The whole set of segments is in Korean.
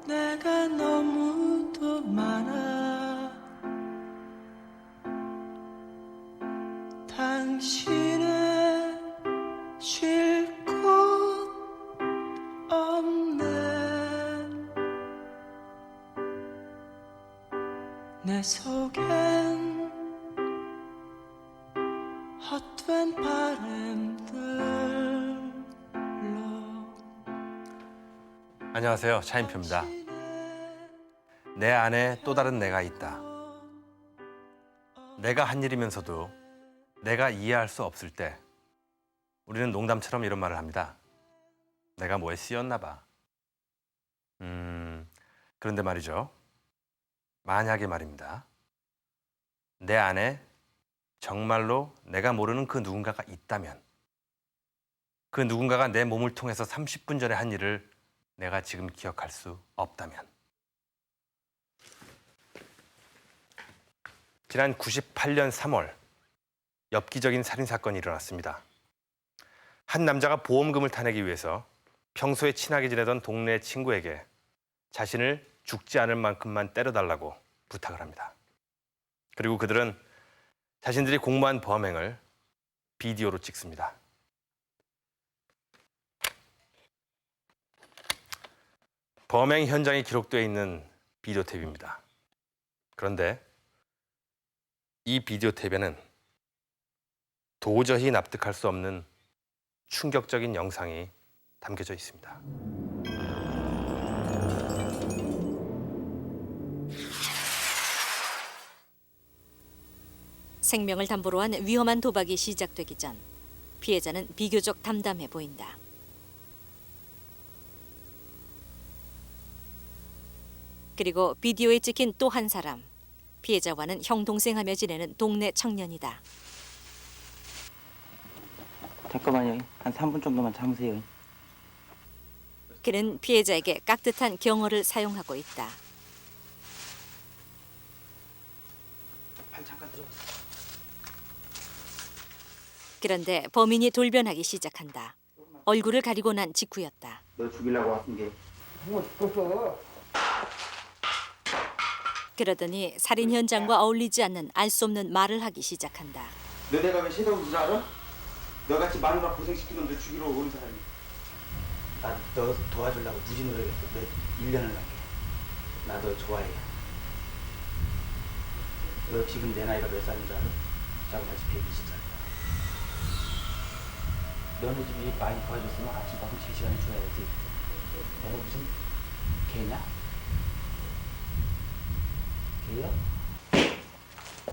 내가 너무도 많아. 당신의 쉴 곳 없네. 내 속엔 헛된 바람들로. 안녕하세요, 차인표입니다. 내 안에 또 다른 내가 있다. 내가 한 일이면서도 내가 이해할 수 없을 때 우리는 농담처럼 이런 말을 합니다. 내가 뭐에 쓰였나 봐. 그런데 말이죠. 만약에 말입니다. 내 안에 정말로 내가 모르는 그 누군가가 있다면, 그 누군가가 내 몸을 통해서 30분 전에 한 일을 내가 지금 기억할 수 없다면. 지난 98년 3월 엽기적인 살인사건이 일어났습니다. 한 남자가 보험금을 타내기 위해서 평소에 친하게 지내던 동네 친구에게 자신을 죽지 않을 만큼만 때려달라고 부탁을 합니다. 그리고 그들은 자신들이 공모한 범행을 비디오로 찍습니다. 범행 현장이 기록되어 있는 비디오 테이프입니다. 그런데 이 비디오 테이프에는 도저히 납득할 수 없는 충격적인 영상이 담겨져 있습니다. 생명을 담보로 한 위험한 도박이 시작되기 전 피해자는 비교적 담담해 보인다. 그리고 비디오에 찍힌 또 한 사람, 피해자와는 형 동생하며 지내는 동네 청년이다. 잠깐만요. 한 3분 정도만 참으세요. 그는 피해자에게 깍듯한 경어를 사용하고 있다. 발 잠깐 들어보세요. 그런데 범인이 돌변하기 시작한다. 얼굴을 가리고 난 직후였다. 너 죽이려고 왔은 게. 그러더니 살인 현장과 어울리지 않는 알 수 없는 말을 하기 시작한다. 너 내가 왜 시동 줄 알아? 너같이 마누라 고생시킨 놈들 죽이러 오는 사람이. 나 너 도와주려고 무지 노력했어. 너 1년을 넘게. 나 너 좋아해. 너 지금 내 나이가 몇 살인 줄 알아? 자그마치 120살이야. 너네 집이 많이 도와줬으면 아침밥은 3시간에 줘야지. 내가 무슨 개냐? 개야?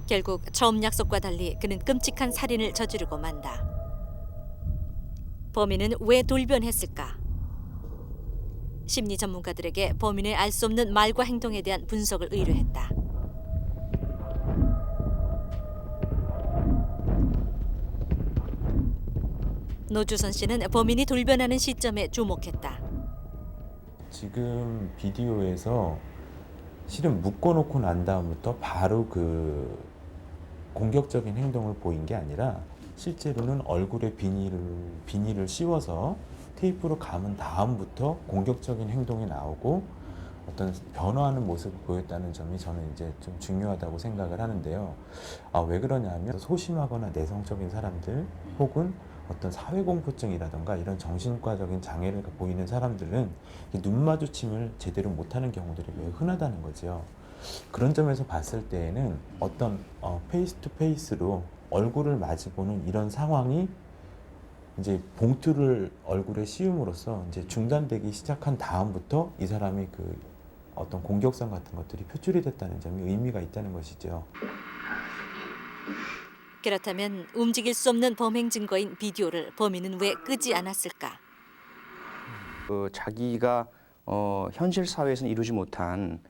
결국 처음 약속과 달리 그는 끔찍한 살인을 저지르고 만다. 범인은 왜 돌변했을까? 심리 전문가들에게 범인의 알 수 없는 말과 행동에 대한 분석을 의뢰했다. 노주선 씨는 범인이 돌변하는 시점에 주목했다. 지금 비디오에서 실은 묶어놓고 난 다음부터 바로 그 공격적인 행동을 보인 게 아니라 실제로는 얼굴에 비닐을 씌워서 테이프로 감은 다음부터 공격적인 행동이 나오고 어떤 변화하는 모습을 보였다는 점이 저는 이제 좀 중요하다고 생각을 하는데요. 왜 그러냐면 소심하거나 내성적인 사람들 혹은 어떤 사회공포증이라든가 이런 정신과적인 장애를 보이는 사람들은 눈 마주침을 제대로 못하는 경우들이 매우 흔하다는 거죠. 그런 점에서 봤을 때에는 어떤 페이스 투 페이스로 얼굴을 마주보는 이런 상황이 이제 봉투를 얼굴에 씌움으로써 이제 중단되기 시작한 다음부터 이 사람이 그 어떤 공격성 같은 것들이 표출이 됐다는 점이 의미가 있다는 것이죠. 그렇다면 움직일 수 없는 범행 증거인 비디오를 범인은 왜 끄지 않았을까? 자기가 현실 사회에서는 이루지 못한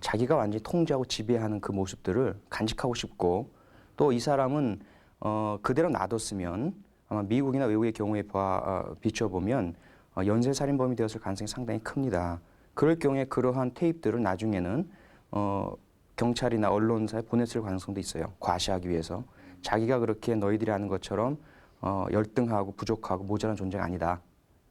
자기가 완전히 통제하고 지배하는 그 모습들을 간직하고 싶고, 또 이 사람은 그대로 놔뒀으면 아마 미국이나 외국의 경우에 비춰보면 연쇄살인범이 되었을 가능성이 상당히 큽니다. 그럴 경우에 그러한 테이프들을 나중에는 경찰이나 언론사에 보냈을 가능성도 있어요. 과시하기 위해서. 자기가 그렇게 너희들이 하는 것처럼 열등하고 부족하고 모자란 존재가 아니다.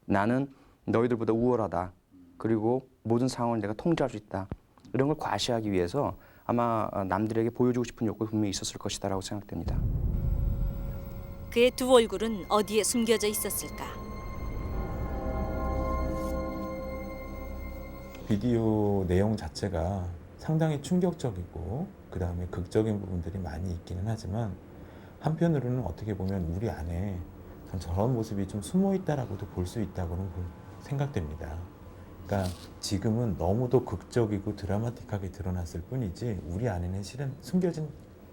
나는 너희들보다 우월하다. 그리고 모든 상황을 내가 통제할 수 있다. 이런 걸 과시하기 위해서 아마 남들에게 보여주고 싶은 욕구가 분명히 있었을 것이다라고 생각됩니다. 그의 두 얼굴은 어디에 숨겨져 있었을까? 비디오 내용 자체가 상당히 충격적이고 그 다음에 극적인 부분들이 많이 있기는 하지만 한편으로는 어떻게 보면 우리 안에 저런 모습이 좀 숨어 있다라고도 볼 수 있다고는 생각됩니다. 그러니까 지금은 너무도 극적이고 드라마틱하게 드러났을 뿐이지 우리 안에는 실은 숨겨진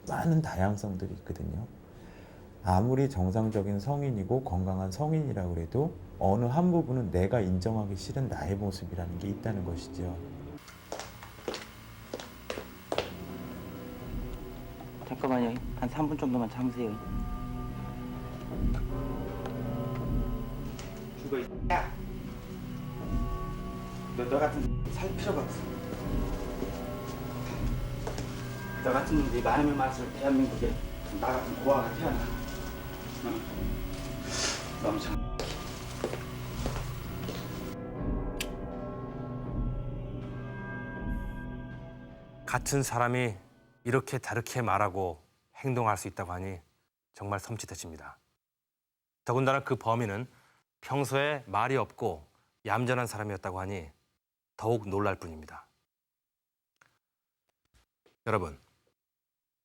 많은 다양성들이 있거든요. 아무리 정상적인 성인이고 건강한 성인이라고 해도 어느 한 부분은 내가 인정하기 싫은 나의 모습이라는 게 있다는 것이죠. 잠깐만요. 한 3분 정도만 참으세요. 죽어 있다. 너 같은 살 필요가 없어. 너 같은 놈들이 많으면 많을수록 대한민국에 나 같은 고아가 태어나. 응? 너무 참. 같은 사람이 이렇게 다르게 말하고 행동할 수 있다고 하니 정말 섬찟해집니다. 더군다나 그 범인은 평소에 말이 없고 얌전한 사람이었다고 하니 더욱 놀랄 뿐입니다.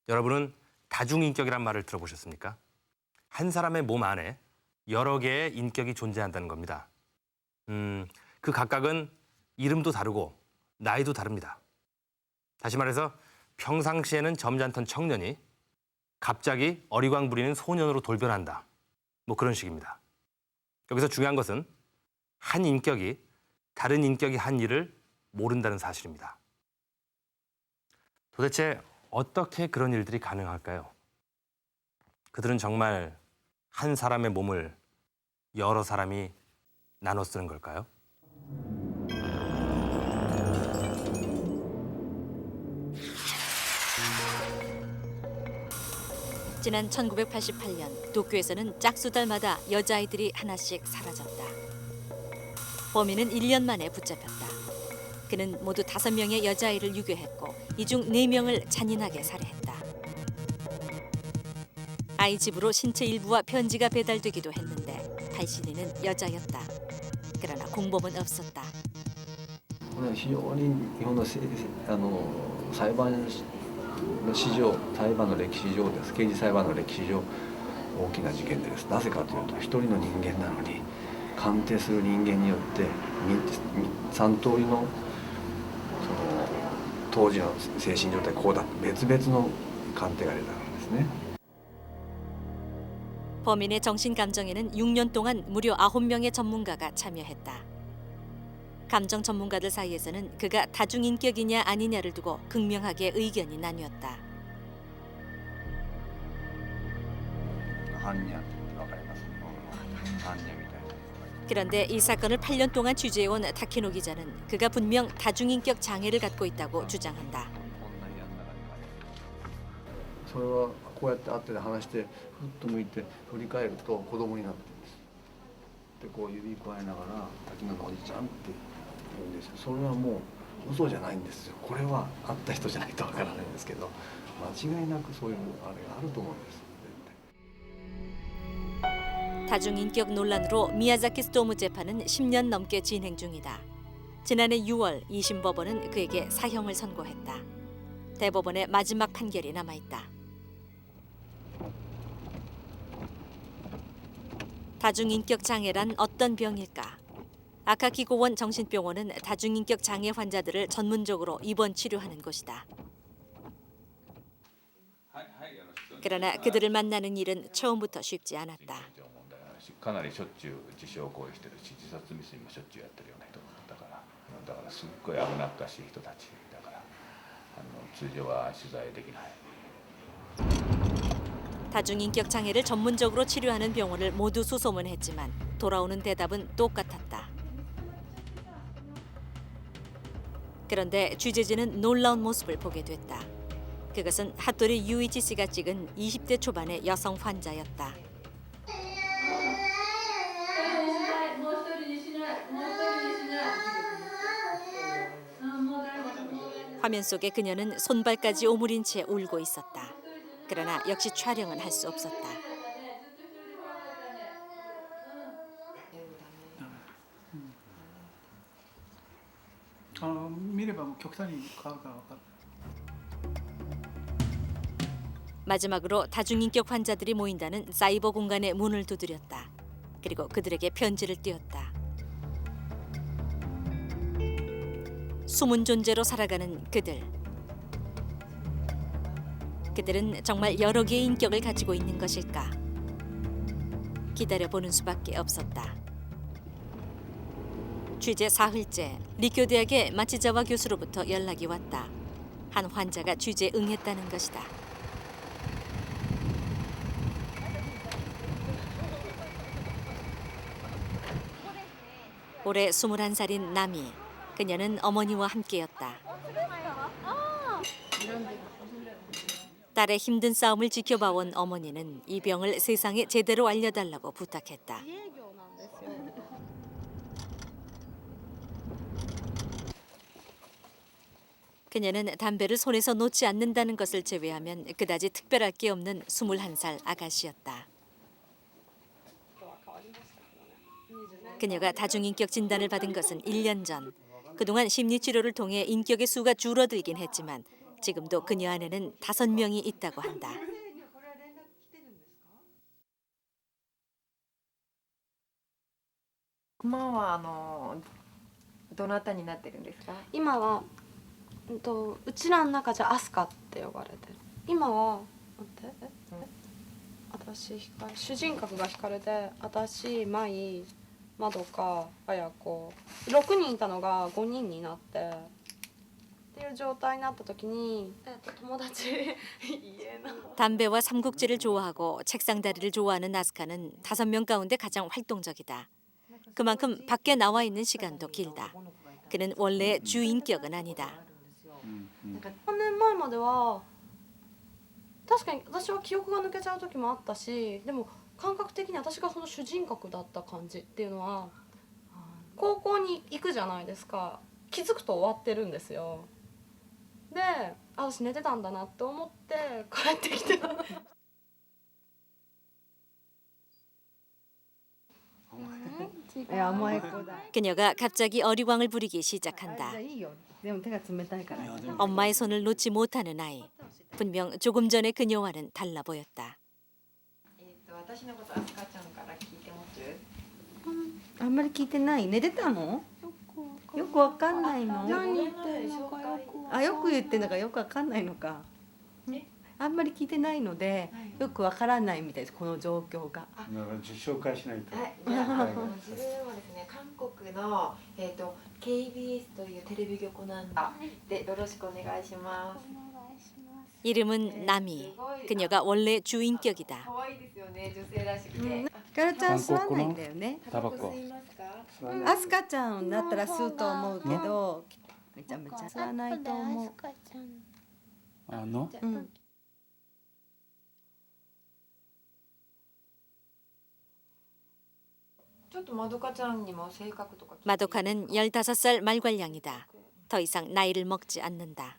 여러분은 다중인격이란 말을 들어보셨습니까? 한 사람의 몸 안에 여러 개의 인격이 존재한다는 겁니다. 그 각각은 이름도 다르고 나이도 다릅니다. 다시 말해서 평상시에는 점잖던 청년이 갑자기 어리광 부리는 소년으로 돌변한다. 뭐 그런 식입니다. 여기서 중요한 것은 한 인격이 다른 인격이 한 일을 모른다는 사실입니다. 도대체 어떻게 그런 일들이 가능할까요? 그들은 정말 한 사람의 몸을 여러 사람이 나눠 쓰는 걸까요? 지난 1988년 도쿄에서는 짝수달마다 여자아이들이 하나씩 사라졌다. 범인은 1년 만에 붙잡혔다. 그는 모두 5명의 여자아이를 유괴했고 이 중 4명을 잔인하게 살해했다. 아이 집으로 신체 일부와 편지가 배달되기도 했는데 발신인은 여자였다. 그러나 공범은 없었다. これは非常に日本の裁判の史上、裁判の歴史上です、刑事裁判の歴史上大きな事件です。なぜかというと、一人の人間なのに鑑定する人間によって3通りの当時の精神状態こうだ、別々の鑑定が出たんですね。 범인의 정신 감정에는 6년 동안 무려 9명의 전문가가 참여했다. 감정 전문가들 사이에서는 그가 다중인격이냐 아니냐를 두고 극명하게 의견이 나뉘었다. 犯人わかります。犯人みたいな。 그런데 이 사건을 8년 동안 취재해온 타케노 기자는 그가 분명 다중인격 장애를 갖고 있다고 주장한다. それはこうやって会って話してふっと向いて振り返ると子供になってるんです。でこう指くわえながら滝野のおじちゃんって言うんですよ。それはもう嘘じゃないんですよ。これは会った人じゃないとわからないんですけど、間違いなくそういうあれがあると思うんです。 다중인격 논란으로 미야자키 스토무 재판은 10년 넘게 진행 중이다. 지난해 6월 2심 법원은 그에게 사형을 선고했다. 대법원의 마지막 판결이 남아있다. 다중인격 장애란 어떤 병일까? 아카키 고원 정신병원은 다중인격 장애 환자들을 전문적으로 입원 치료하는 곳이다. 그러나 그들을 만나는 일은 처음부터 쉽지 않았다. かなりしょっちゅう自傷行為してるし自殺未遂もしょっちゅうやってるような人だからすっごい危なっかしい人たちだから通常は取材できない。 다중인격 장애를 전문적으로 치료하는 병원을 모두 수소문했지만 돌아오는 대답은 똑같았다. 그런데 취재진은 놀라운 모습을 보게 됐다. 그것은 핫도리 유이치 씨가 찍은 20대 초반의 여성 환자였다. 화면 속의 그녀는 손발까지 오므린 채 울고 있었다. 그러나 역시 촬영은 할 수 없었다. 見ればもう極端に変わるから分かる。 마지막으로 다중인격 환자들이 모인다는 사이버 공간의 문을 두드렸다. 그리고 그들에게 편지를 띄웠다. 숨은 존재로 살아가는 그들. 그들은 정말 여러 개의 인격을 가지고 있는 것일까? 기다려보는 수밖에 없었다. 취재 사흘째 리쿄대학의 마치자와 교수로부터 연락이 왔다. 한 환자가 취재에 응했다는 것이다. 올해 21살인 나미. 그녀는 어머니와 함께였다. 딸의 힘든 싸움을 지켜봐온 어머니는 이 병을 세상에 제대로 알려달라고 부탁했다. 그녀는 담배를 손에서 놓지 않는다는 것을 제외하면 그다지 특별할 게 없는 21살 아가씨였다. 그녀가 다중인격 진단을 받은 것은 1년 전. 그동안 심리치료를 통해 인격의 수가 줄어들긴 했지만 지금도 그녀 안에는 5명이 있다고 한다. 今はどなたになってるんですか？今は、うちらの中じゃアスカって呼ばれてる。今は待って、私光主人格が光で、私マイまどか綾子6人いたのが5人になってっていう状態になった時に、友達家の 담배와 삼국지를 좋아하고 책상다리를 좋아하는 아스카는 5명 가운데 가장 활동적이다. 그만큼 밖에 나와 있는 시간도 길다. 그는 원래 주인격은 아니다. 3年前までは確かに私は記憶が抜けちゃう時もあったし、でも感覚的に私がその主人格だった感じっていうのは、高校に行くじゃないですか。気づくと終わってるんですよ。で、私寝てたんだなって思って帰ってきてた。 그녀가 갑자기 어리광을 부리기 시작한다. 엄마의 손을 놓지 못하는 아이. 분명 조금 전에 그녀와는 달라 보였다. 私のことアスカちゃんから聞いてます？あんまり聞いてない。寝てたの？よくわかんないの。何言ってんのかよく。あ、よく言ってんのかよくわかんないのか。あんまり聞いてないので、よくわからないみたいです。この状況が。紹介しないと。はい。じゃあ自分はですね、韓国のKBS というテレビ局なんでよろしくお願いします。 이름은 나미. 그녀가 원래 주인격이다. 可愛いですよね、女性らしくて。ひかるちゃん吸わないんだよね。タバコ吸いますか？アスカちゃんだったら吸うと思うけど、めちゃめちゃ吸わないと思う。うん。 ちょっとまどかちゃんにも性格とか。 마도카는 15살 말괄량이다. 더 이상 나이를 먹지 않는다.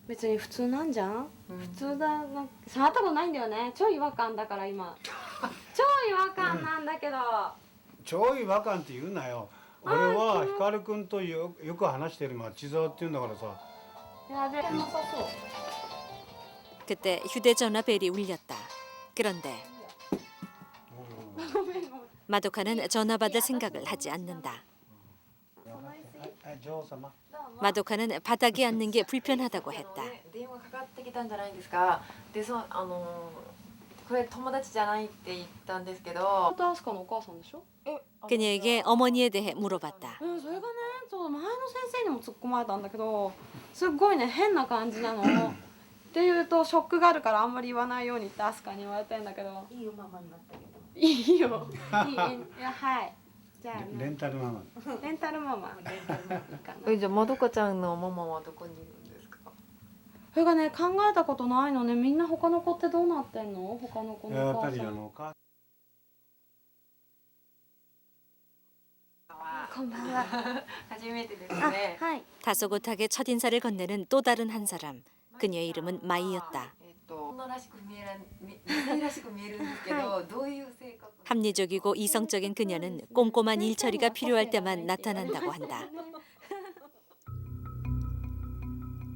別に普通なんじゃん？普通だ。触ったことないんだよね。超違和感だから今。超違和感なんだけど。超違和感って言うなよ。俺は光くんとよく話してる町蔵って言うんだからさ。やべえ、なさそう。 그때 휴대전화 벨이 울렸다. 그런데 마도카는 전화 받을 생각을 하지 않는다. 마도카는 바닥에 앉는 게 불편하다고 했다. 電話かかってきたんじゃないんですか。で、これ友達じゃないって言ったんですけど。アスカのお母さんでしょ？ 그녀에게 어머니에 대해 물어봤다. それがね、そう前の先生にも突っ込まれたんだけど、すっごいね変な感じなの。っていうとショックがあるからあんまり言わないようにってアスカに言われてんだけど。いいよママになったけど。いいよ。いやはい。じゃあレンタルママ。レンタルママ。じゃあまどかちゃんのママはどこにいるんですか？それがね考えたことないのね。みんな他の子ってどうなってんの？他の子のお母さん。こんばんは。初めてですね。はい。다소곳하게 첫 인사를 건네는 또 다른 한 사람. 그녀의 이름은 마이였다. 女らしく見えるんですけど、どういう性格？ 합리적이고 이성적인 그녀는 꼼꼼한 일 처리가 필요할 때만 나타난다고 한다.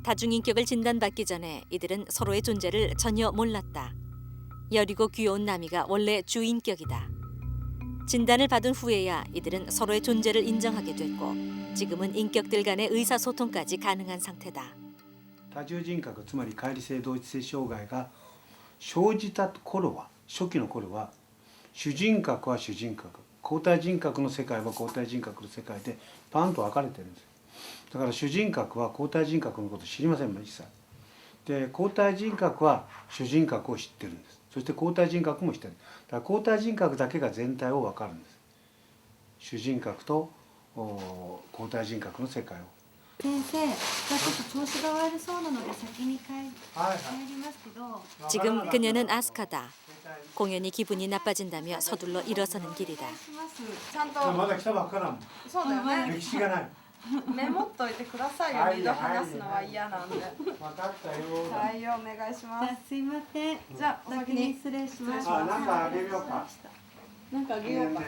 다중인격을 진단받기 전에 이들은 서로의 존재를 전혀 몰랐다. 여리고 귀여운 나미가 원래 주인격이다. 진단을 받은 후에야 이들은 서로의 존재를 인정하게 됐고 지금은 인격들 간의 의사소통까지 가능한 상태다. 多重人格つまり乖離性同一性障害が生じた頃は初期の頃は主人格は主人格交代人格の世界は交代人格の世界でパンと分かれてるんですよ。だから主人格は交代人格のことを知りませんもん一切。で交代人格は主人格を知ってるんです。そして交代人格も知ってる。だから交代人格だけが全体を分かるんです。主人格と交代人格の世界を。 先生、じゃあちょっと調子が悪そうなので先に帰りますけど。 지금 그녀는 아스카다. 공연이 기분이 나빠진다며 서둘러 일어서는 길이다. ちゃんと。まだ来たばっかだもん。そうだよね。歴史がない。メモっといてくださいよ。二度話すのは嫌なんで。分かったよ。はいよ、お願いします。すいません。じゃあ、お先に失礼します。あ、なんかあげようか。なんかあげようか。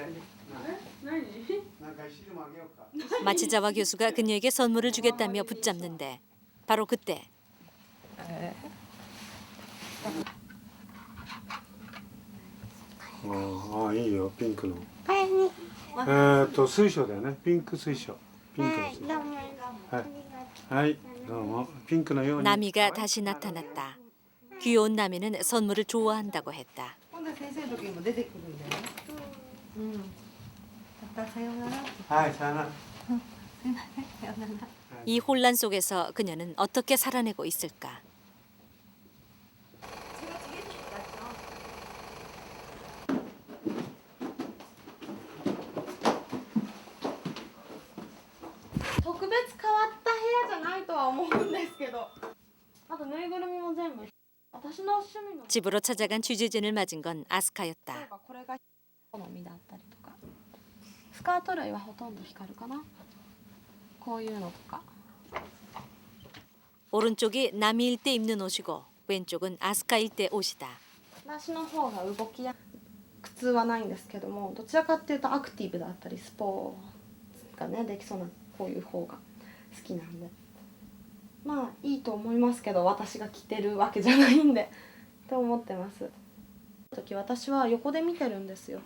마치자와 교수가 그녀에게 선물을 주겠다며 붙잡는데 바로 그때ああ、いいよ、ピンクの。はい。水晶だよね。ピンク水晶。ピンクの水晶。どうも。はい、どうも。ピンクのように。 나미가 다시 나타났다. 귀여운 나미는 선물을 좋아한다고 했다. 今度先生の時にも出てくるんだよね。うん。またさようなら。はい、さよなら。すいません。さようなら。 이 혼란 속에서 그녀는 어떻게 살아내고 있을까? 집으로 찾아간 취재진을 맞은 건 아스카였다. これが好みだったりとか。スカート類はほとんど光るかな。こういうのとか。 오른쪽이 나미일 때 입는 옷이고 왼쪽은 아스카일 때 옷이다. 私の方が動きや苦痛はないんですけども、どちらかっていうとアクティブだったりスポーツがねできそうなこういう方が好きなんで、まあいいと思いますけど私が着てるわけじゃないんでと思ってます。時私は横で見てるんですよ。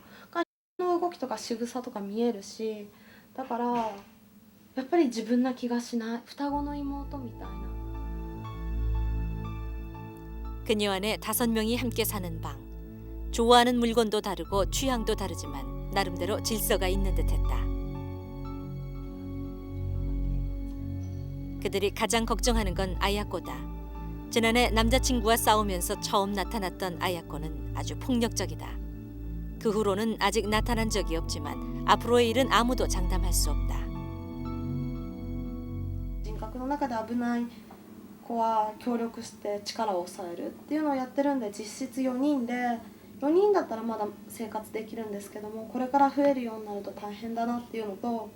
の動きとか仕草とか見えるし、だからやっぱり自分な気がしない。双子の妹みたいな。 그녀 안에 5명이 함께 사는 방. 좋아하는 물건도 다르고 취향도 다르지만 나름대로 질서가 있는 듯했다. 그들이 가장 걱정하는 건 아야코다. 지난해 남자친구와 싸우면서 처음 나타났던 아야코는 아주 폭력적이다. 그 후로는 아직 나타난 적이 없지만 앞으로의 일은 아무도 장담할 수 없다. 人格の中で危ない子は協力して力を抑えるっていうのをやってるんで、実質4人で4人だったらまだ生活できるんですけども、これから増えるようになると大変だなっていうのと、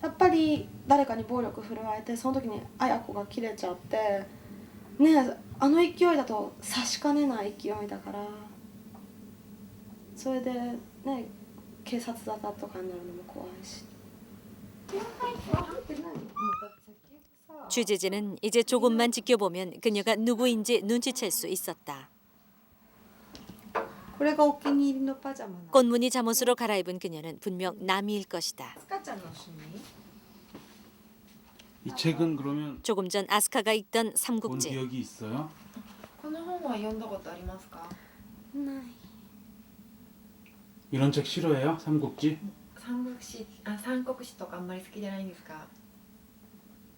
やっぱり誰かに暴力振るわれてその時に綾子が切れちゃってね、あの勢いだと差しかねない勢いだから、それでね警察沙汰とかになるのも怖いし。 취재진은 이제 조금만 지켜보면 그녀가 누구인지 눈치챌 수 있었다. これがお気に入りのパジャマなの。 꽃무늬 잠옷으로 갈아입은 그녀는 분명 나미일 것이다. スカちゃんの趣味？ 이 책은 그러면 조금 전 아스카가 읽던 본 삼국지. 기억이 있어요? この本は読んだことありますか？ない。 이런 책 싫어해요? 삼국지? 三国志とかあんまり好きじゃないんですか？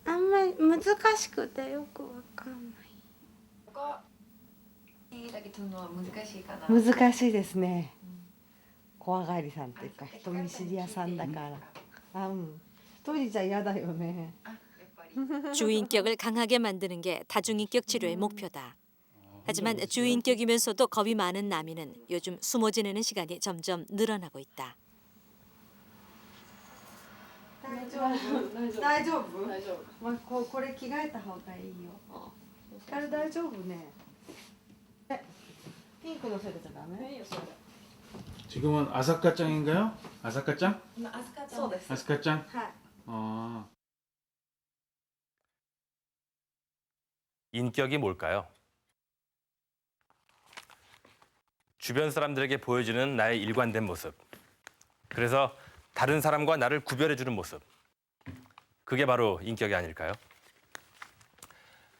あんまり難しくてよくわかんない。だけ取るのは難しいかな。難しいですね。怖がりさんっていうか人見知り屋さんだから。一人じゃ嫌だよね。 주인격을 강하게 만드는 게 다중인격 치료의 목표다. 하지만 주인격이면서도 겁이 많은 나미는 요즘 숨어 지내는 시간이 점점 늘어나고 있다. 大丈夫大丈夫大丈夫まあこれ着替えた方がいいよ光大丈夫ねピンクのせてちゃダメ 지금은 아사카짱인가요? 아사카짱? 今アスカちゃんです 아사카짱? はい 아, 인격이 뭘까요? 주변 사람들에게 보여지는 나의 일관된 모습. 그래서 다른 사람과 나를 구별해주는 모습. 그게 바로 인격이 아닐까요?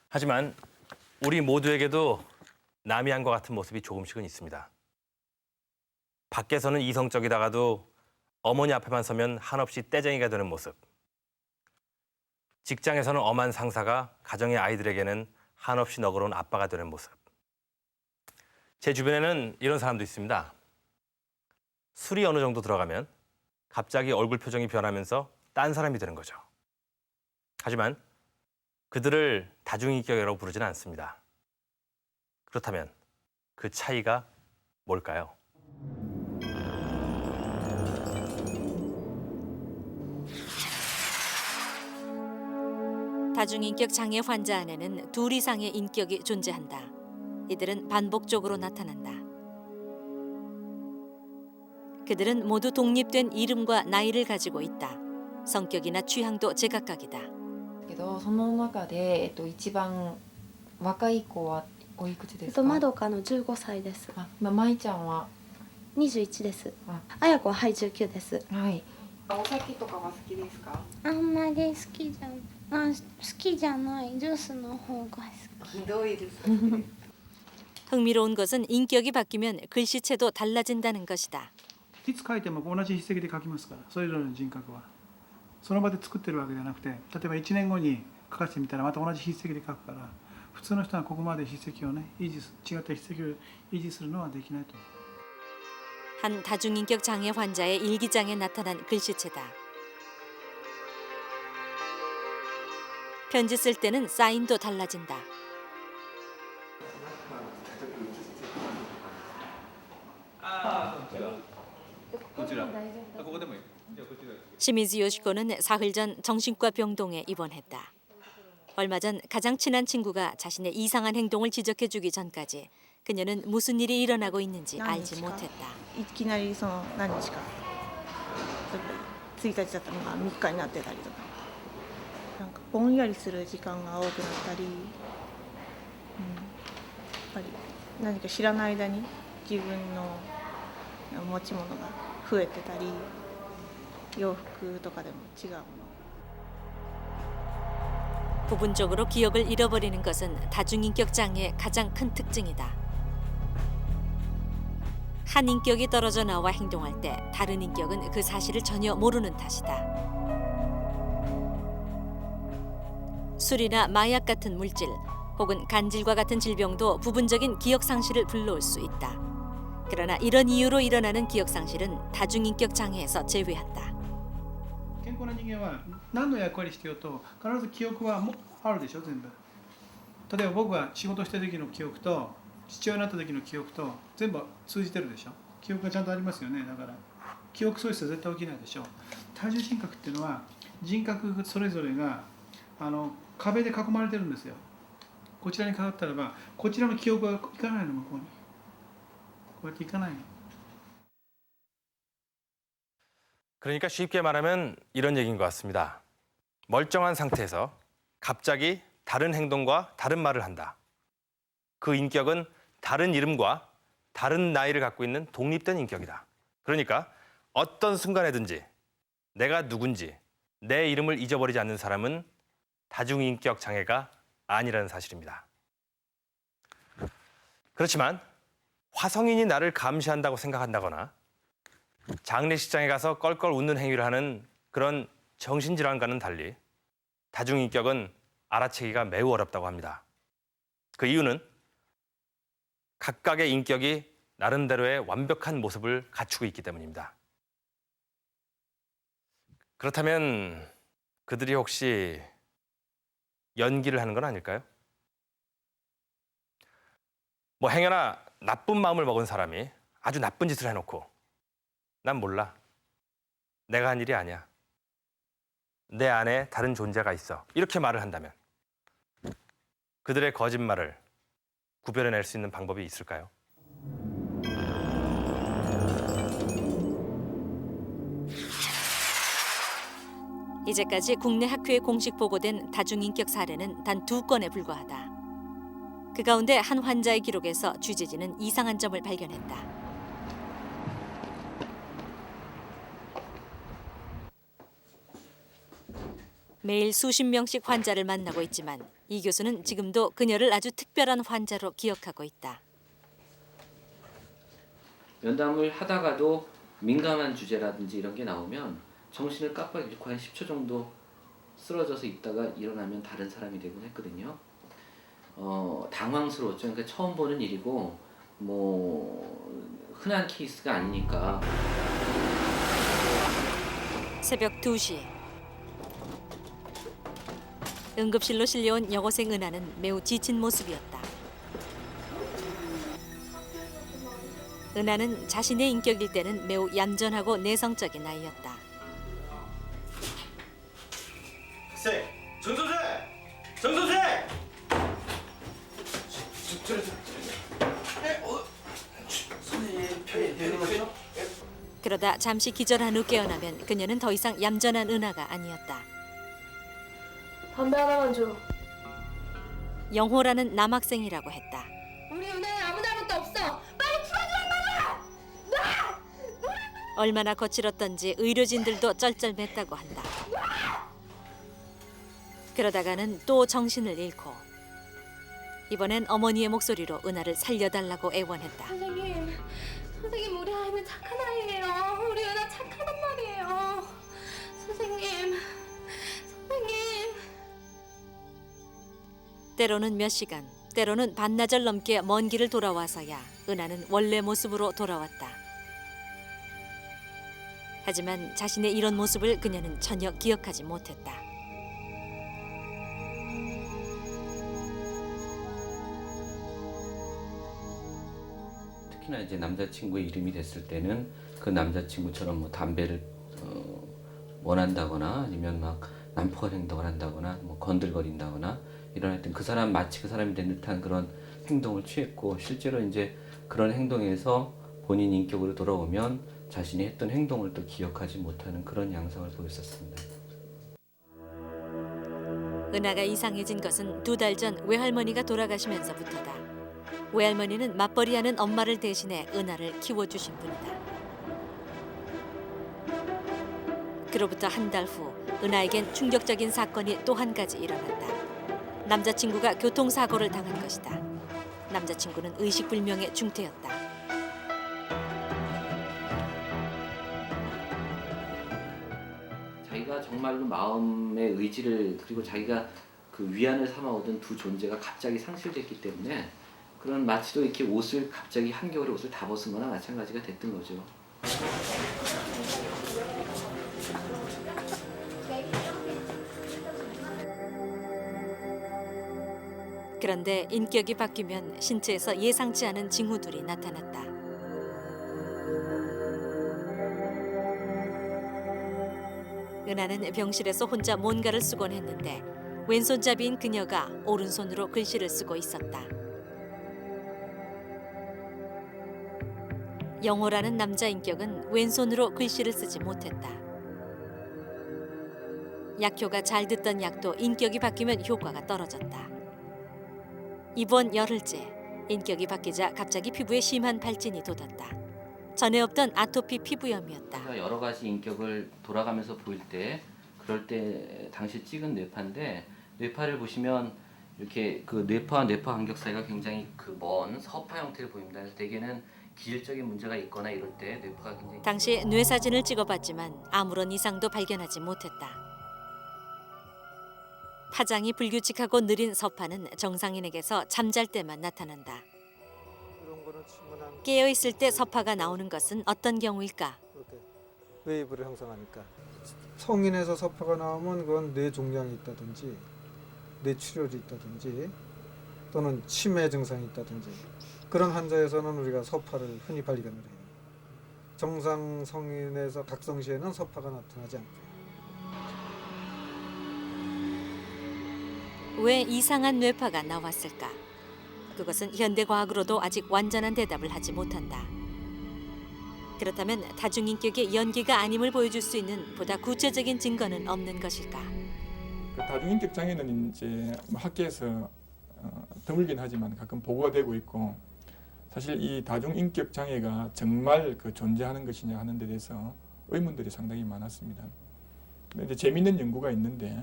하지만 우리 모두에게도 남이한과 같은 모습이 조금씩은 있습니다. 밖에서는 이성적이다가도 어머니 앞에만 서면 한없이 떼쟁이가 되는 모습. 직장에서는 엄한 상사가 가정의 아이들에게는 한없이 너그러운 아빠가 되는 모습. 제 주변에는 이런 사람도 있습니다. 술이 어느 정도 들어가면 갑자기 얼굴 표정이 변하면서 딴 사람이 되는 거죠. 하지만 그들을 다중인격이라고 부르지는 않습니다. 그렇다면 그 차이가 뭘까요? 다중인격 장애 환자 안에는 둘 이상의 인격이 존재한다. 이들은 반복적으로 나타난다. 그들은 모두 독립된 이름과 나이를 가지고 있다. 성격이나 취향도 제각각이다. けどその中で一番若い子はおいくつですか？まどかの15歳です。まいちゃんは21です。あやこははい19です。はい。お酒とかは好きですか？あんまり好きじゃないジュースの方が好き。ひどいです。 흥미로운 것은 인격이 바뀌면 글씨체도 달라진다는 것이다. いつ書いても同じ筆跡で書きますから、それぞれの人格はその場で作ってるわけではなくて、例えば1年後に書かせてみたらまた同じ筆跡で書くから、普通の人はここまで筆跡をね違った筆跡を維持するのはできないと。 한 다중인격 장애 환자의 일기장에 나타난 글씨체다. 편지 쓸 때는 사인도 달라진다. 시미즈 요시코는 사흘 전 정신과 병동에 입원했다. 얼마 전 가장 친한 친구가 자신의 이상한 행동을 지적해주기 전까지 그녀는 무슨 일이 일어나고 있는지 알지 못했다. いきなりその何日か1日だったのが3日になってたりとか、なんかぼんやりする時間が多くなったり、やっぱり何か知らない間に自分の持ち物が増えてたり、洋服とかでも違うもの。 부분적으로 기억을 잃어버리는 것은 다중인격 장애의 가장 큰 특징이다. 한 인격이 떨어져 나와 행동할 때 다른 인격은 그 사실을 전혀 모르는 탓이다. 술이나 마약 같은 물질 혹은 간질과 같은 질병도 부분적인 기억 상실을 불러올 수 있다. 그러나 이런 이유로 일어나는 기억 상실은 다중인격 장애에서 제외한다. 健康な人間は何の役割してようと必ず記憶はもあるでしょ全部。例えば僕が仕事してる時の記憶と父親になった時の記憶と全部通じてるでしょ。記憶がちゃんとありますよね。だから記憶喪失は絶対起きないでしょ。多重人格っていうのは人格それぞれが壁で囲まれてるんですよ。こちらにかかったらばこちらの記憶がいかないの向こうに。こうやっていかないの。 그러니까 쉽게 말하면 이런 얘기인 것 같습니다. 멀쩡한 상태에서 갑자기 다른 행동과 다른 말을 한다. 그 인격은 다른 이름과 다른 나이를 갖고 있는 독립된 인격이다. 그러니까 어떤 순간에든지 내가 누군지 내 이름을 잊어버리지 않는 사람은 다중인격 장애가 아니라는 사실입니다. 그렇지만 화성인이 나를 감시한다고 생각한다거나 장례식장에 가서 껄껄 웃는 행위를 하는 그런 정신질환과는 달리 다중인격은 알아채기가 매우 어렵다고 합니다. 그 이유는 각각의 인격이 나름대로의 완벽한 모습을 갖추고 있기 때문입니다. 그렇다면 그들이 혹시 연기를 하는 건 아닐까요? 뭐 행여나 나쁜 마음을 먹은 사람이 아주 나쁜 짓을 해놓고 난 몰라. 내가 한 일이 아니야. 내 안에 다른 존재가 있어. 이렇게 말을 한다면 그들의 거짓말을 구별해낼 수 있는 방법이 있을까요? 이제까지 국내 학회에 공식 보고된 다중인격 사례는 단 2건에 불과하다. 그 가운데 한 환자의 기록에서 취재진은 이상한 점을 발견했다. 매일 수십 명씩 환자를 만나고 있지만 이 교수는 지금도 그녀를 아주 특별한 환자로 기억하고 있다. 면담을 하다가도 민감한 주제라든지 이런 게 나오면 정신을 깜빡 잃고 한 10초 정도 쓰러져서 있다가 일어나면 다른 사람이 되곤 했거든요. 당황스러웠죠. 그러니까 처음 보는 일이고 흔한 케이스가 아니니까. 새벽 2시. 응급실로 실려온 여고생 은하는 매우 지친 모습이었다. 은하는 자신의 인격일 때는 매우 얌전하고 내성적인 아이였다. 학생! 정 선생! 정 선생! 선생님 편히 되는 거죠? 그러다 잠시 기절한 후 깨어나면 그녀는 더 이상 얌전한 은하가 아니었다. 담배 하나만 줘. 영호라는 남학생이라고 했다. 우리 은하는 아무 잘못도 없어. 빨리 풀어주란 말이야. 나! 얼마나 거칠었던지 의료진들도 쩔쩔맸다고 한다. 그러다가는 또 정신을 잃고 이번엔 어머니의 목소리로 은하를 살려달라고 애원했다. 선생님, 우리 아이는 착한 아이예요. 우리 은하 착하단 말이에요. 선생님. 때로는 몇 시간, 때로는 반나절 넘게 먼 길을 돌아와서야 은하는 원래 모습으로 돌아왔다. 하지만 자신의 이런 모습을 그녀는 전혀 기억하지 못했다. 특히나 이제 남자친구의 이름이 됐을 때는 그 남자친구처럼 담배를 원한다거나 아니면 막 난폭한 행동을 한다거나 건들거린다거나 이런 하여튼 그 사람 마치 그 사람이 된 듯한 그런 행동을 취했고 실제로 이제 그런 행동에서 본인 인격으로 돌아오면 자신이 했던 행동을 또 기억하지 못하는 그런 양상을 보였었습니다. 은하가 이상해진 것은 2달 전 외할머니가 돌아가시면서부터다. 외할머니는 맞벌이하는 엄마를 대신해 은하를 키워주신 분이다. 그로부터 한 달 후 은하에겐 충격적인 사건이 또 한 가지 일어났다. 남자친구가 교통사고를 당한 것이다. 남자친구는 의식불명의 중태였다. 자기가 정말로 마음의 의지를 그리고 자기가 그 위안을 삼아오던 두 존재가 갑자기 상실됐기 때문에 그런 마치도 이렇게 옷을 갑자기 한겨울에 옷을 다 벗은 거나 마찬가지가 됐던 거죠. 그런데 인격이 바뀌면 신체에서 예상치 않은 징후들이 나타났다. 은하는 병실에서 혼자 뭔가를 쓰곤 했는데 왼손잡이인 그녀가 오른손으로 글씨를 쓰고 있었다. 영호라는 남자 인격은 왼손으로 글씨를 쓰지 못했다. 약효가 잘 듣던 약도 인격이 바뀌면 효과가 떨어졌다. 이번 열흘째 인격이 바뀌자 갑자기 피부에 심한 발진이 돋았다. 전에 없던 아토피 피부염이었다. 여러 가지 인격을 돌아가면서 보일 때 그럴 때 당시 찍은 뇌파인데 뇌파를 보시면 이렇게 그 뇌파와 뇌파 간격 사이가 굉장히 그 먼 서파 형태를 보입니다. 그래서 대개는 기질적인 문제가 있거나 이럴 때 뇌파가 굉장히 당시 뇌 사진을 찍어봤지만 아무런 이상도 발견하지 못했다. 파장이 불규칙하고 느린 서파는 정상인에게서 잠잘 때만 나타난다. 깨어있을 때 서파가 나오는 것은 어떤 경우일까? 웨이브를 형성하니까. 성인에서 서파가 나오면 그건 뇌 종양이 있다든지 뇌출혈이 있다든지 또는 치매 증상이 있다든지 그런 환자에서는 우리가 서파를 흔히 발견을 해요. 정상 성인에서 각성시에는 서파가 나타나지 않고요. 왜 이상한 뇌파가 나왔을까? 그것은 현대 과학으로도 아직 완전한 대답을 하지 못한다. 그렇다면 다중인격의 연기가 아님을 보여줄 수 있는 보다 구체적인 증거는 없는 것일까? 그 다중인격 장애는 이제 학계에서 드물긴 하지만 가끔 보고가 되고 있고, 사실 이 다중인격 장애가 정말 그 존재하는 것이냐 하는 데 대해서 의문들이 상당히 많았습니다. 근데 이제 재미있는 연구가 있는데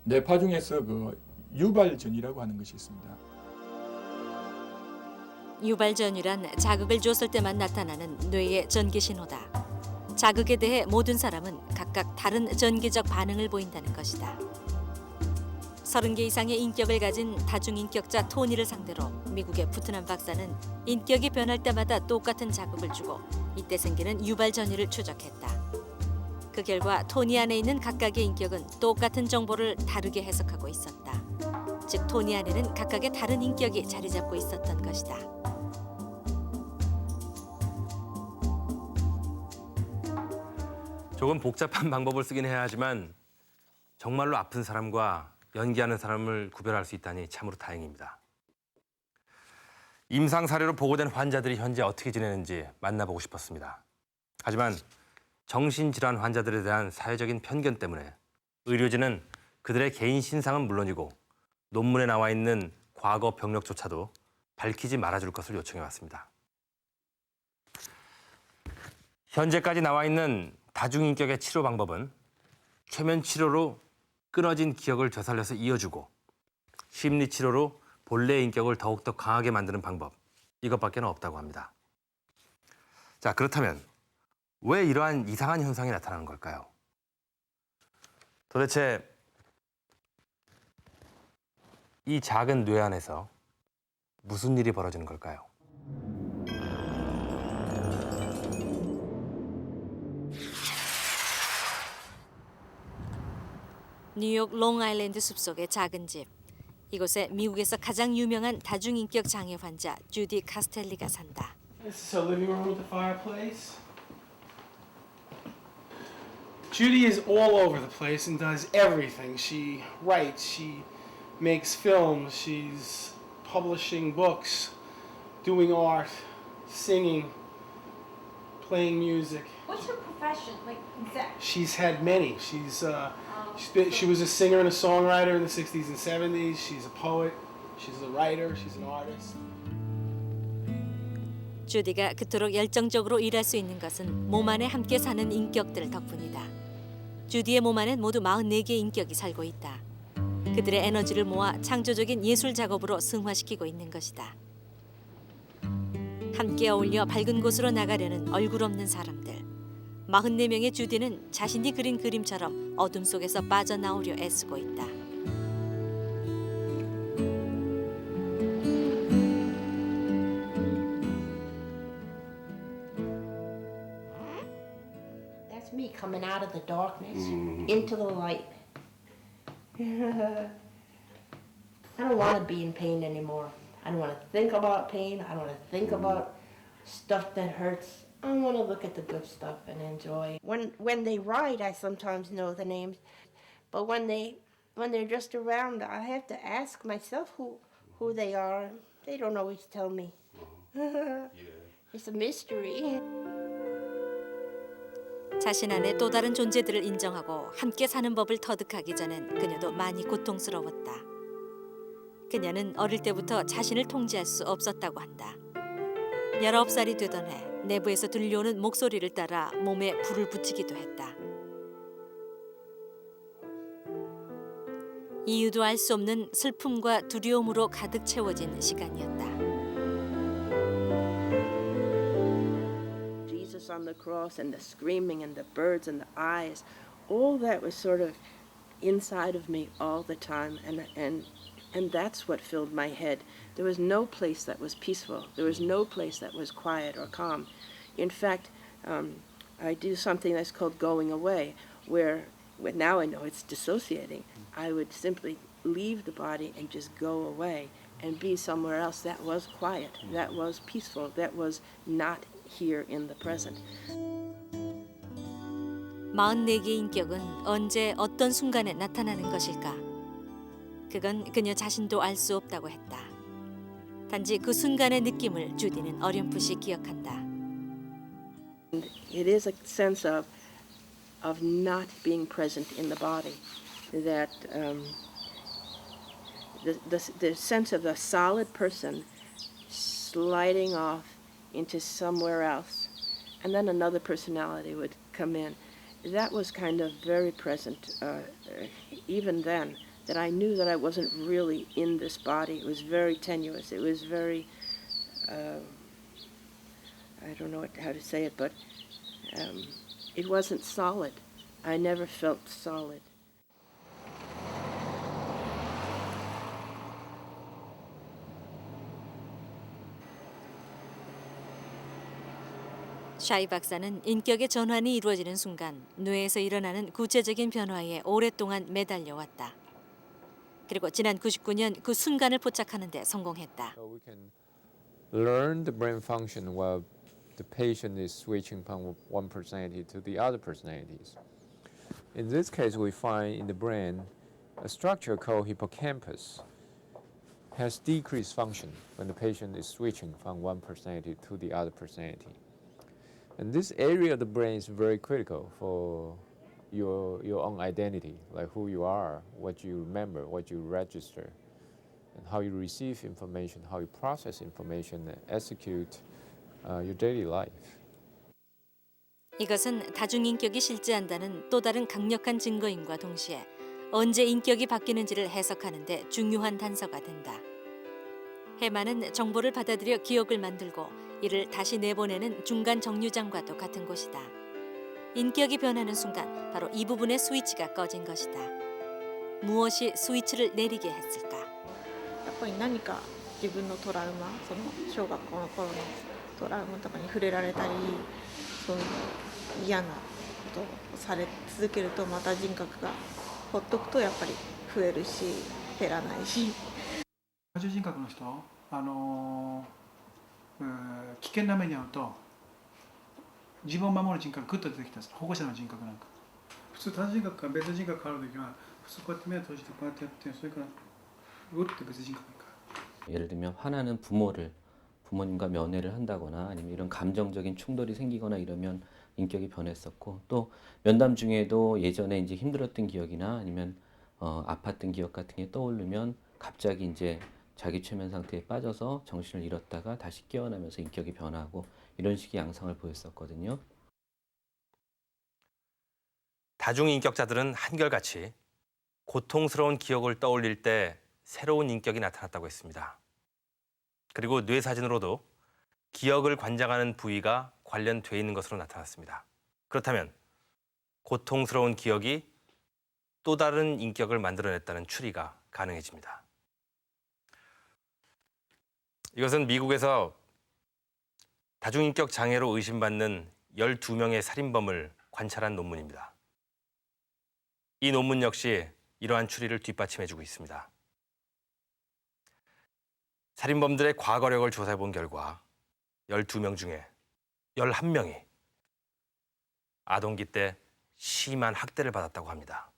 뇌파 중에서 그 유발전이라고 하는 것이 있습니다. 유발전이란 자극을 줬을 때만 나타나는 뇌의 전기 신호다. 자극에 대해 모든 사람은 각각 다른 전기적 반응을 보인다는 것이다. 30개 이상의 인격을 가진 다중인격자 토니를 상대로 미국의 푸트남 박사는 인격이 변할 때마다 똑같은 자극을 주고 이때 생기는 유발전이를 추적했다. 그 결과 토니 안에 있는 각각의 인격은 똑같은 정보를 다르게 해석하고 있었다. 즉 토니 안에는 각각의 다른 인격이 자리 잡고 있었던 것이다. 조금 복잡한 방법을 쓰긴 해야 하지만 정말로 아픈 사람과 연기하는 사람을 구별할 수 있다니 참으로 다행입니다. 임상 사례로 보고된 환자들이 현재 어떻게 지내는지 만나보고 싶었습니다. 하지만 정신질환 환자들에 대한 사회적인 편견 때문에 의료진은 그들의 개인 신상은 물론이고 논문에 나와 있는 과거 병력조차도 밝히지 말아줄 것을 요청해 왔습니다. 현재까지 나와 있는 다중인격의 치료 방법은 최면 치료로 끊어진 기억을 되살려서 이어주고 심리 치료로 본래의 인격을 더욱더 강하게 만드는 방법, 이것밖에 없다고 합니다. 자, 그렇다면 왜 이러한 이상한 현상이 나타나는 걸까요? 도대체 이 작은 뇌 안에서 무슨 일이 벌어지는 걸까요? 뉴욕 롱아일랜드 숲속의 작은 집. 이곳에 미국에서 가장 유명한 다중인격 장애 환자 주디 카스텔리가 산다. This is her living room with the fireplace. Judy is all over the place and does everything. She writes, she makes films, she's publishing books, doing art, singing, playing music. What's her profession? Like exactly? She's had many. She was a singer and a songwriter in the 60s and 70s. She's a poet. She's a writer. She's an artist. 주디가 그토록 열정적으로 일할 수 있는 것은 몸 안에 함께 사는 인격들 덕분이다. 주디의 몸 안엔 모두 44개의 인격이 살고 있다. 그들의 에너지를 모아 창조적인 예술 작업으로 승화시키고 있는 것이다. 함께 어울려 밝은 곳으로 나가려는 얼굴 없는 사람들. 44명의 주디는 자신이 그린 그림처럼 어둠 속에서 빠져나오려 애쓰고 있다. That's me coming out of the darkness into the light. I don't want to be in pain anymore. I don't want to think about pain. I don't want to think about stuff that hurts. I want to look at the good stuff and enjoy. When they write, I sometimes know the names, but when they're just around, I have to ask myself who they are. They don't always tell me. It's a mystery. 자신 안에 또 다른 존재들을 인정하고 함께 사는 법을 터득하기 전엔 그녀도 많이 고통스러웠다. 그녀는 어릴 때부터 자신을 통제할 수 없었다고 한다. 19살이 되던 해 내부에서 들려오는 목소리를 따라 몸에 불을 붙이기도 했다. 이유도 알 수 없는 슬픔과 두려움으로 가득 채워진 시간이었다. Jesus on the cross and the screaming and the birds and the eyes, all that was sort of inside of me all the time, and that's what filled my head. There was no place that was peaceful. There was no place that was quiet or calm. In fact, I do something that's called going away, where now I know it's dissociating. I would simply leave the body and just go away and be somewhere else that was quiet, that was peaceful, that was not here in the present. 44개의 인격은 언제 어떤 순간에 나타나는 것일까? 그건 그녀 자신도 알 수 없다고 했다. 단지 그 순간의 느낌을 주디는 어렴풋이 기억한다. It is a sense of not being present in the body, that the sense of a solid person sliding off into somewhere else, and then another personality would come in. That was kind of very present, even then, that I knew that I wasn't really in this body. It was very tenuous. It was very, I don't know how to say it, but it wasn't solid. I never felt solid. 샤이 박사는 인격의 전환이 이루어지는 순간 뇌에서 일어나는 구체적인 변화에 오랫동안 매달려 왔다. 그리고 지난 99년 그 순간을 포착하는 데 성공했다. We can learn the brain function while the patient is switching from one personality to the other personalities. In this case, we find in the brain a structure called hippocampus has decreased function when the patient is switching from one personality to the other personality. And this area of the brain is very critical for your own identity, like who you are, what you remember, what you register, and how you receive information, how you process information, and execute your daily life. 이것은 다중인격이 실제한다는 또 다른 강력한 증거임과 동시에 언제 인격이 바뀌는지를 해석하는 데 중요한 단서가 된다. 해마는 정보를 받아들여 기억을 만들고 이를 다시 내보내는 중간 정류장과도 같은 곳이다. 인격이 변하는 순간 바로 이 부분의 스위치가 꺼진 것이다. 무엇이 스위치를 내리게 했을까? やっぱり何か自分のトラウマ、その小学校の頃のトラウマとかに触れられたり、そういう嫌なことをされ続けるとまた人格がほっとくとやっぱり増えるし減らないし。多重人格の人、危険な目に遭うと自分を守る人格がグッと出てきたんです。保護者の人格なんか普通多重人格から別人格変わる時は普通こうやって目を閉じてこうやってやってそれからグッて別人格に変わる。 예를 들면 화나는 부모님과 면회를 한다거나 아니면 이런 감정적인 충돌이 생기거나 이러면 인격이 변했었고, 또 면담 중에도 예전에 이제 힘들었던 기억이나 아니면 아팠던 기억 같은 게 떠오르면 갑자기 이제 자기 최면 상태에 빠져서 정신을 잃었다가 다시 깨어나면서 인격이 변하고 이런 식의 양상을 보였었거든요. 다중인격자들은 한결같이 고통스러운 기억을 떠올릴 때 새로운 인격이 나타났다고 했습니다. 그리고 뇌사진으로도 기억을 관장하는 부위가 관련돼 있는 것으로 나타났습니다. 그렇다면 고통스러운 기억이 또 다른 인격을 만들어냈다는 추리가 가능해집니다. 이것은 미국에서 다중인격 장애로 의심받는 12명의 살인범을 관찰한 논문입니다. 이 논문 역시 이러한 추리를 뒷받침해주고 있습니다. 살인범들의 과거력을 조사해본 결과 12명 중에 11명이 아동기 때 심한 학대를 받았다고 합니다.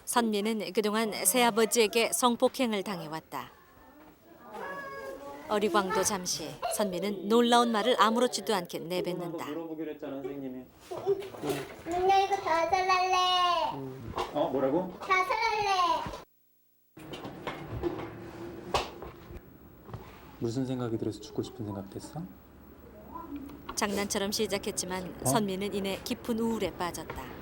선미는 그동안 새아버지에게 성폭행을 당해왔다. 어리광도 잠시 선미는 놀라운 말을 아무렇지도 않게 내뱉는다. 물어보기로 했잖아 선생님이. 나 이거 다 잘랄래. 뭐라고? 다 잘랄래. 무슨 생각이 들어서 죽고 싶은 생각 됐어? 장난처럼 시작했지만 선미는 이내 깊은 우울에 빠졌다.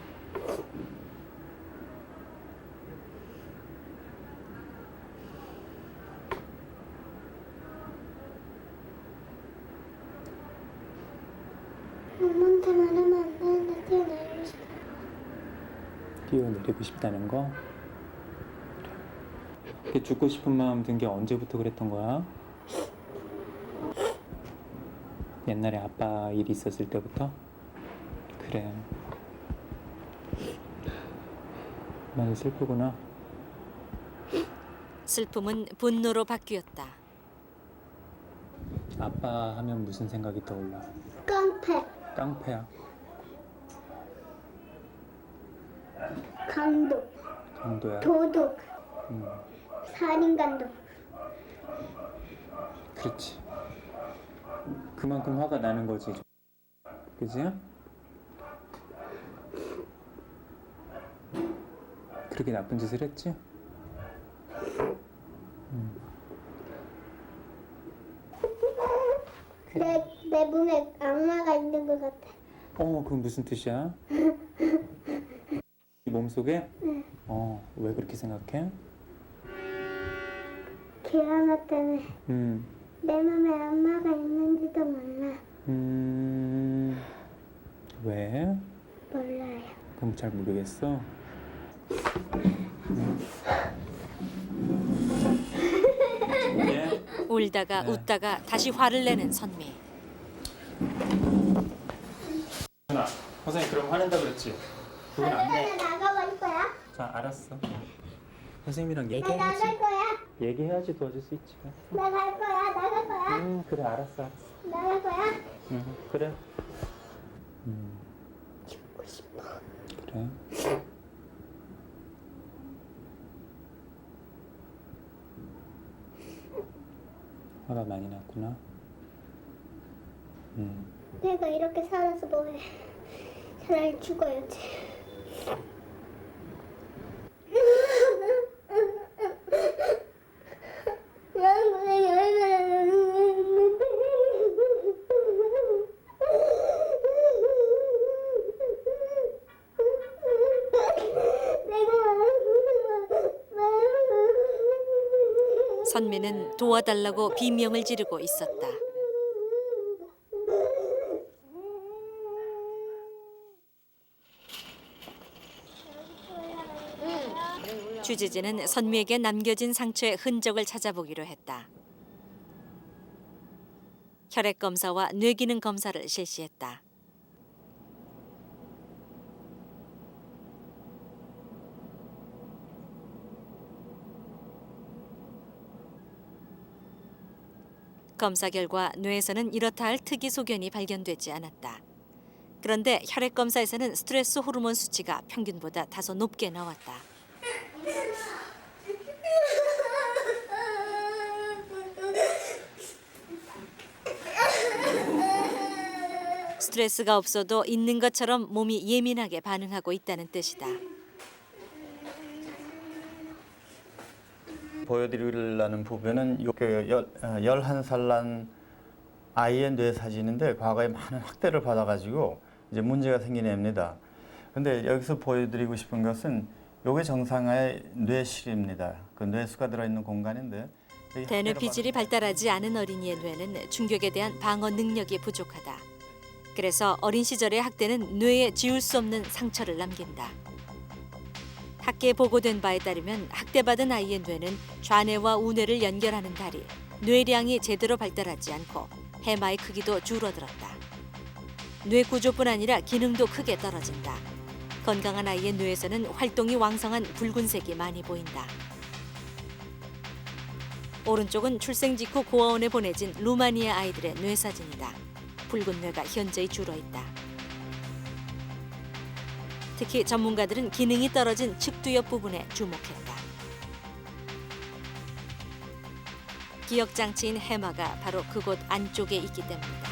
엄마한테 말하면 안 되는데 뛰어내리고 싶어. 뛰어내리고 싶다는 거? 그래. 죽고 싶은 마음 든 게 언제부터 그랬던 거야? 옛날에 아빠 일이 있었을 때부터? 그래. 많이 슬프구나. 슬픔은 분노로 바뀌었다. 아빠 하면 무슨 생각이 떠올라? 깡패, 깡패야. 강도, 강도야. 도둑, 살인감독. 그렇지. 그만큼 화가 나는 거지. 그지? 그렇게 나쁜 짓을 했지? 내 몸에 악마가 있는 것 같아. 그건 무슨 뜻이야? 이 몸속에? 응. 왜 그렇게 생각해? 걔 하나 때문에 내 몸에 악마가 있는지도 몰라. 왜? 몰라요. 그럼 잘 모르겠어. 울다가 웃다가 다시 화를 내는 선미. 준아, 선생님 그럼 화낸다 그랬지? 그건 안 돼. 나가볼 거야? 자, 알았어. 선생님이랑 나 얘기해야지. 나갈 거야? 얘기해야지 도와줄 수 있지. 나갈 거야? 나갈 거야? 그래, 알았어. 나갈 거야? 그래. 죽고 싶어. 그래. 화가 많이 났구나. 내가 이렇게 살아서 뭐해? 차라리 죽어야지. 선미는 도와달라고 비명을 지르고 있었다. 주재진은 선미에게 남겨진 상처의 흔적을 찾아보기로 했다. 혈액 검사와 뇌기능 검사를 실시했다. 검사 결과 뇌에서는 이렇다 할 특이 소견이 발견되지 않았다. 그런데 혈액 검사에서는 스트레스 호르몬 수치가 평균보다 다소 높게 나왔다. 스트레스가 없어도 있는 것처럼 몸이 예민하게 반응하고 있다는 뜻이다. 보여드리려는 부분은 11살 난 아이의 뇌 사진인데 과거에 많은 학대를 받아가지고 이제 문제가 생긴 애입니다. 근데 여기서 보여드리고 싶은 것은 이게 정상의 뇌실입니다. 그 뇌수가 들어있는 공간인데 대뇌피질이 발달하지 않은 어린이의 뇌는 충격에 대한 방어 능력이 부족하다. 그래서 어린 시절의 학대는 뇌에 지울 수 없는 상처를 남긴다. 학계에 보고된 바에 따르면 학대받은 아이의 뇌는 좌뇌와 우뇌를 연결하는 다리, 뇌량이 제대로 발달하지 않고 해마의 크기도 줄어들었다. 뇌 구조뿐 아니라 기능도 크게 떨어진다. 건강한 아이의 뇌에서는 활동이 왕성한 붉은색이 많이 보인다. 오른쪽은 출생 직후 고아원에 보내진 루마니아 아이들의 뇌 사진이다. 붉은 뇌가 현저히 줄어있다. 특히 전문가들은 기능이 떨어진 측두엽 부분에 주목했다. 기억장치인 해마가 바로 그곳 안쪽에 있기 때문이다.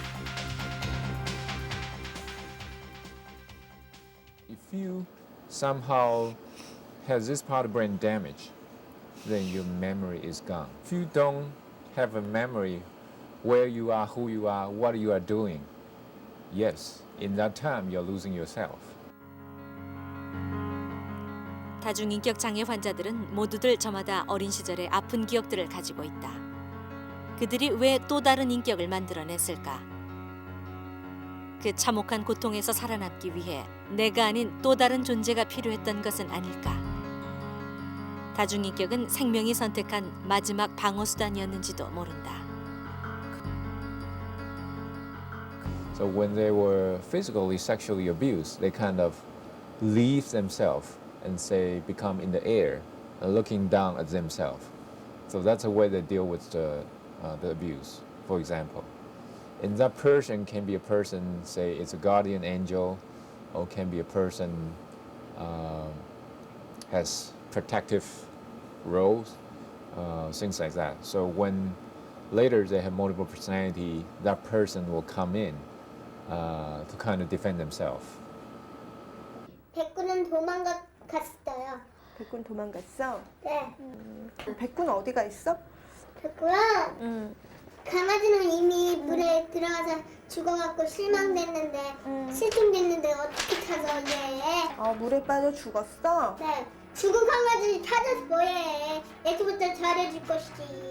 If you somehow have this part of brain damage, then your memory is gone. If you don't have a memory where you are, who you are, what you are doing, yes, in that time you're losing yourself. 다중인격 장애 환자들은 모두들 저마다 어린 시절의 아픈 기억들을 가지고 있다. 그들이 왜 또 다른 인격을 만들어냈을까? 그 참혹한 고통에서 살아남기 위해 내가 아닌 또 다른 존재가 필요했던 것은 아닐까? 다중인격은 생명이 선택한 마지막 방어 수단이었는지도 모른다. So when they were physically, sexually abused, they kind of leave themselves and say become in the air, looking down at themselves. So that's a way they deal with the abuse, for example. And that person can be a person, say it's a guardian angel, or can be a person has protective roles, things like that. So when later they have multiple personality, that person will come in to kind of defend themselves. 백구는 도망갔어요. 백군 도망갔어? 네. 백군 어디가 있어? 백구는 강아지는 이미 물에 들어가서 죽어갖고 실망됐는데 실종됐는데 어떻게 찾아 얘? 아 물에 빠져 죽었어? 네. 죽은 강아지 찾아서 뭐해? 애초부터 잘해줄 것이지.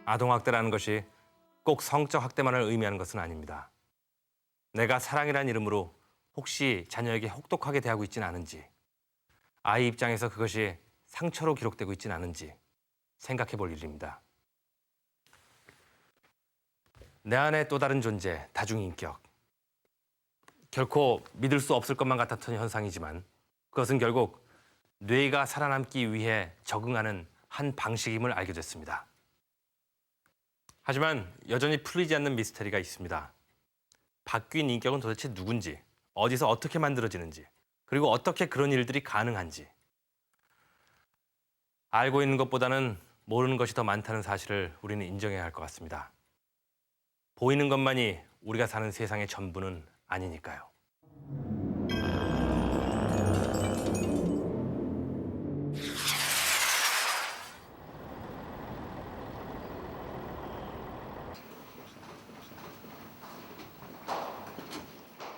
아동학대라는 것이 꼭 성적 학대만을 의미하는 것은 아닙니다. 내가 사랑이란 이름으로 혹시 자녀에게 혹독하게 대하고 있지는 않은지, 아이 입장에서 그것이 상처로 기록되고 있지는 않은지 생각해 볼 일입니다. 내 안에 또 다른 존재, 다중인격. 결코 믿을 수 없을 것만 같았던 현상이지만 그것은 결국 뇌가 살아남기 위해 적응하는 한 방식임을 알게 됐습니다. 하지만 여전히 풀리지 않는 미스터리가 있습니다. 바뀐 인격은 도대체 누군지, 어디서 어떻게 만들어지는지, 그리고 어떻게 그런 일들이 가능한지. 알고 있는 것보다는 모르는 것이 더 많다는 사실을 우리는 인정해야 할 것 같습니다. 보이는 것만이 우리가 사는 세상의 전부는 아니니까요.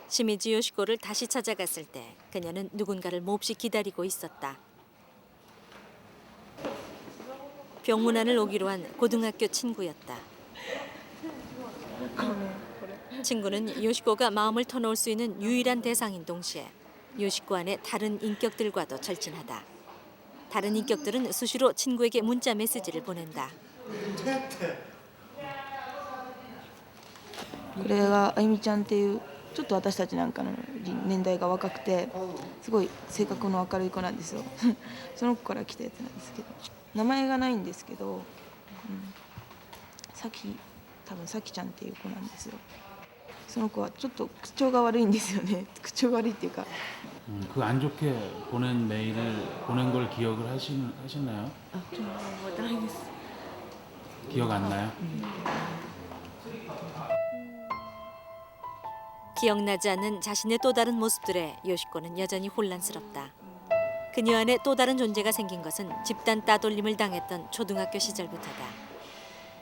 시미즈 요시코를 다시 찾아갔을 때 그녀는 누군가를 몹시 기다리고 있었다. 병문안을 오기로 한 고등학교 친구였다. 친구는 요시코가 마음을 터놓을 수 있는 유일한 대상인 동시에 요시코 안의 다른 인격들과도 절친하다. 다른 인격들은 수시로 친구에게 문자 메시지를 보낸다. これがあゆみちゃんっていうちょっと私たちなんかの年代が若くてすごい性格の明るい子なんですよその子から来たやつなんですけど名前がないんですけど、多分さきちゃんっていう子なんですよその子はちょっと口調が悪いんですよね口調悪いっていうか그 안 좋게 보낸 메일을 보낸 걸 기억을 하시나요? 좀 못하는です 기억 안 나요? 기억나지 않는 자신의 또 다른 모습들에 요시코는 여전히 혼란스럽다. 그녀 안에 또 다른 존재가 생긴 것은 집단 따돌림을 당했던 초등학교 시절부터다.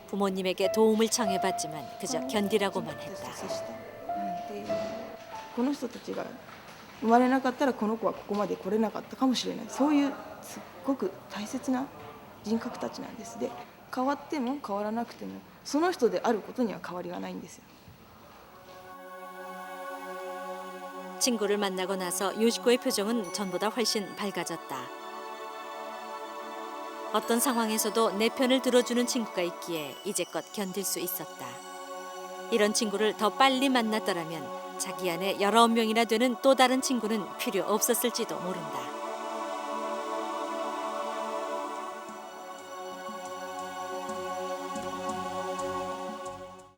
부모님에게 도움을 청해봤지만 그저 견디라고만 했다. この人たちが生まれなかったらこの子はここまで来れなかったかもしれないそういうすっごく大切な人格たちなんです。で変わっても変わらなくてもその人であることには変わりがないんですよ。 친구를 만나고 나서 요시코의 표정은 전보다 훨씬 밝아졌다. 어떤 상황에서도 내 편을 들어주는 친구가 있기에 이제껏 견딜 수 있었다. 이런 친구를 더 빨리 만났더라면 자기 안에 19명이나 되는 또 다른 친구는 필요 없었을지도 모른다.